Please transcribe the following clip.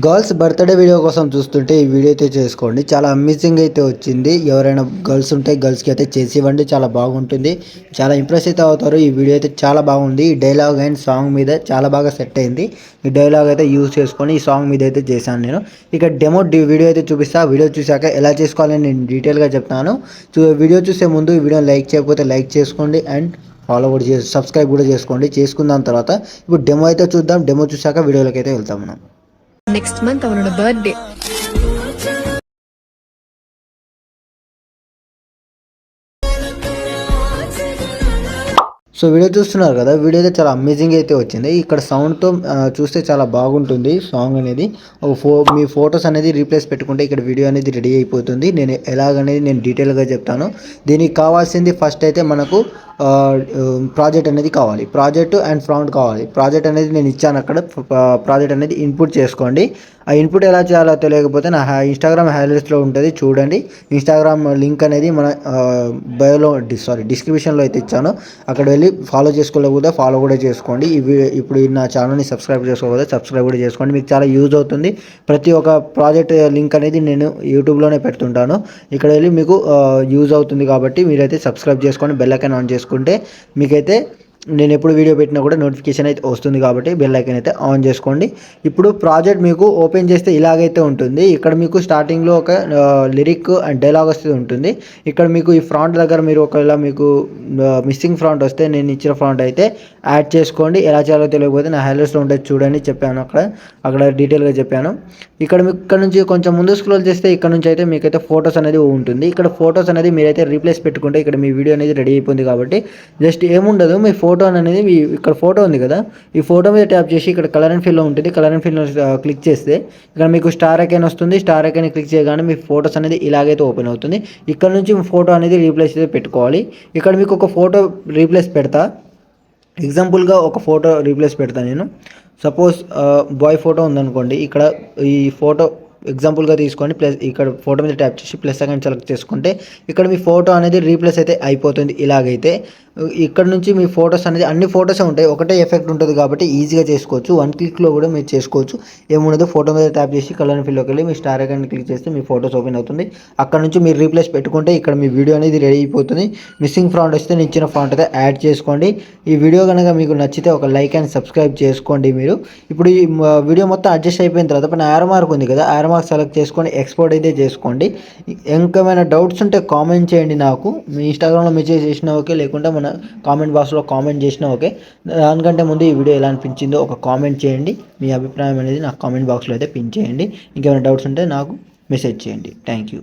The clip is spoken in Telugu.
గర్ల్స్ బర్త్డే వీడియో కోసం చూస్తుంటే ఈ వీడియో అయితే చేసుకోండి. చాలా అమేజింగ్ అయితే వచ్చింది. ఎవరైనా గర్ల్స్ ఉంటే గర్ల్స్కి అయితే చేసి ఇవ్వండి, చాలా బాగుంటుంది. చాలా ఇంప్రెస్ అయితే అవుతారు. ఈ వీడియో అయితే చాలా బాగుంది. ఈ డైలాగ్ అండ్ సాంగ్ మీద చాలా బాగా సెట్ అయింది. ఈ డైలాగ్ అయితే యూజ్ చేసుకొని ఈ సాంగ్ మీద అయితే చేశాను నేను. ఇక డెమో వీడియో అయితే చూపిస్తా. వీడియో చూశాక ఎలా చేసుకోవాలని నేను డీటెయిల్గా చెప్తాను. వీడియో చూసే ముందు ఈ వీడియో లైక్ చేయకపోతే లైక్ చేసుకోండి అండ్ ఫాలో కూడా చేసి సబ్స్క్రైబ్ కూడా చేసుకోండి. చేసుకున్న తర్వాత ఇప్పుడు డెమో అయితే చూద్దాం. డెమో చూశాక వీడియోలోకి అయితే వెళ్తాం మనం. నెక్స్ట్ మంత్ அவனோட బర్త్డే. సో వీడియో చూస్తున్నారు కదా, వీడియో అయితే చాలా అమేజింగ్ అయితే వచ్చింది. ఇక్కడ సౌండ్తో చూస్తే చాలా బాగుంటుంది సాంగ్ అనేది. మీ ఫొటోస్ అనేది రీప్లేస్ పెట్టుకుంటే ఇక్కడ వీడియో అనేది రెడీ అయిపోతుంది. నేను ఎలాగనేది నేను డీటెయిల్గా చెప్తాను. దీనికి కావాల్సింది ఫస్ట్ అయితే మనకు ప్రాజెక్ట్ అనేది కావాలి. ప్రాజెక్ట్ అండ్ ఫౌండ్ కావాలి. ప్రాజెక్ట్ అనేది నేను ఇచ్చాను అక్కడ. ప్రాజెక్ట్ అనేది ఇన్పుట్ చేసుకోండి. ఆ ఇన్పుట్ ఎలా చేయాలో తెలియకపోతే నా ఇన్స్టాగ్రామ్ హ్యాండిల్స్లో ఉంటుంది, చూడండి. ఇన్స్టాగ్రామ్ లింక్ అనేది మన బయోలో డిస్క్రిప్షన్లో అయితే ఇచ్చాను. అక్కడ వెళ్ళి ఫాలో చేసుకోలేకపోతే ఫాలో కూడా చేసుకోండి. ఇప్పుడు నా ఛానల్ని సబ్స్క్రైబ్ చేసుకోకపోతే సబ్స్క్రైబ్ కూడా చేసుకోండి. మీకు చాలా యూజ్ అవుతుంది. ప్రతి ఒక్క ప్రాజెక్ట్ లింక్ అనేది నేను యూట్యూబ్లోనే పెడుతుంటాను. ఇక్కడ వెళ్ళి మీకు యూజ్ అవుతుంది కాబట్టి మీరైతే సబ్స్క్రైబ్ చేసుకొని బెల్ ఐకాన్ ఆన్ చేసుకుంటే మీకైతే నేను ఎప్పుడు వీడియో పెట్టినా కూడా నోటిఫికేషన్ అయితే వస్తుంది. కాబట్టి బెల్ ఐకాన్ అయితే ఆన్ చేసుకోండి. ఇప్పుడు ప్రాజెక్ట్ మీకు ఓపెన్ చేస్తే ఇలాగైతే ఉంటుంది. ఇక్కడ మీకు స్టార్టింగ్లో ఒక లిరిక్ అండ్ డైలాగ్ వస్తే ఉంటుంది. ఇక్కడ మీకు ఈ ఫ్రాంట్ దగ్గర మీరు ఒకవేళ మీకు మిస్సింగ్ ఫ్రాంట్ వస్తే నేను ఇచ్చిన ఫ్రాంట్ అయితే యాడ్ చేసుకోండి. ఎలా చేయాలో తెలియకపోతే నా హైలైట్స్లో ఉంటుంది, చూడండి. చెప్పాను అక్కడ డీటెయిల్గా చెప్పాను. ఇక్కడ మీకు ఇక్కడ నుంచి కొంచెం ముందు స్క్రోల్ చేస్తే ఇక్కడ నుంచి అయితే మీకైతే ఫొటోస్ అనేది ఉంటుంది. ఇక్కడ ఫొటోస్ అనేది మీరైతే రీప్లేస్ పెట్టుకుంటే ఇక్కడ మీ వీడియో అనేది రెడీ అయిపోయింది. కాబట్టి జస్ట్ ఏముండదు, మీ ఫోటో అనేది ఇక్కడ ఫోటో ఉంది కదా, ఈ ఫోటో మీద ట్యాప్ చేసి ఇక్కడ కలర్ అండ్ ఫిల్లో ఉంటుంది. కలర్ అండ్ ఫిల్లో క్లిక్ చేస్తే ఇక్కడ మీకు స్టార్ ఐకాన్ వస్తుంది. స్టార్ ఐకాన్ క్లిక్ చేయగానే మీ ఫోటోస్ అనేది ఇలాగైతే ఓపెన్ అవుతుంది. ఇక్కడ నుంచి ఫోటో అనేది రీప్లేస్ అయితే పెట్టుకోవాలి. ఇక్కడ మీకు ఒక ఫోటో రీప్లేస్ పెడతా. ఎగ్జాంపుల్గా ఒక ఫోటో రీప్లేస్ పెడతాను నేను. సపోజ్ బాయ్ ఫోటో ఉందనుకోండి. ఇక్కడ ఈ ఫోటో ఎగ్జాంపుల్గా తీసుకోండి. ప్లస్ ఇక్కడ ఫోటో మీద ట్యాప్ చేసి ప్లస్ సెకండ్ సెలెక్ట్ చేసుకుంటే ఇక్కడ మీ ఫోటో అనేది రీప్లేస్ అయితే అయిపోతుంది. ఇలాగైతే ఇక్కడ నుంచి మీ ఫొటోస్ అనేది అన్ని ఫొటోసే ఉంటాయి, ఒకటే ఎఫెక్ట్ ఉంటుంది కాబట్టి ఈజీగా చేసుకోవచ్చు. వన్ క్లిక్లో కూడా మీరు చేసుకోవచ్చు. ఏముండదు, ఫోటో మీద ట్యాప్ చేసి కలర్ అండ్ ఫిల్లోకి వెళ్ళి మీ స్టార్ ఐకాన్ క్లిక్ చేస్తే మీ ఫొటోస్ ఓపెన్ అవుతుంది. అక్కడ నుంచి మీరు రీప్లేస్ పెట్టుకుంటే ఇక్కడ మీ వీడియో అనేది రెడీ అయిపోతుంది. మిస్సింగ్ ఫ్రాంట్ వస్తే నేను ఇచ్చిన ఫ్రాంట్ అయితే యాడ్ చేసుకోండి. ఈ వీడియో కనుక మీకు నచ్చితే ఒక లైక్ అండ్ సబ్స్క్రైబ్ చేసుకోండి. మీరు ఇప్పుడు ఈ వీడియో మొత్తం అడ్జస్ట్ అయిపోయిన తర్వాత పైన యారో మార్క్ ఉంది కదా, యారో మార్క్ సెలెక్ట్ చేసుకొని ఎక్స్పోర్ట్ అయితే చేసుకోండి. ఇంకేమైనా డౌట్స్ ఉంటే కామెంట్ చేయండి. నాకు మీ ఇన్స్టాగ్రామ్లో మెసేజ్ చేసినా ఓకే, లేకుంటే మన కామెంట్ బాక్స్లో కామెంట్ చేసినా ఓకే. దానికంటే ముందు ఈ వీడియో ఎలా అనిపించిందో ఒక కామెంట్ చేయండి. మీ అభిప్రాయం అనేది నాకు కామెంట్ బాక్స్లో అయితే పిన్ చేయండి. ఇంకేమైనా డౌట్స్ ఉంటే నాకు మెసేజ్ చేయండి. Thank you.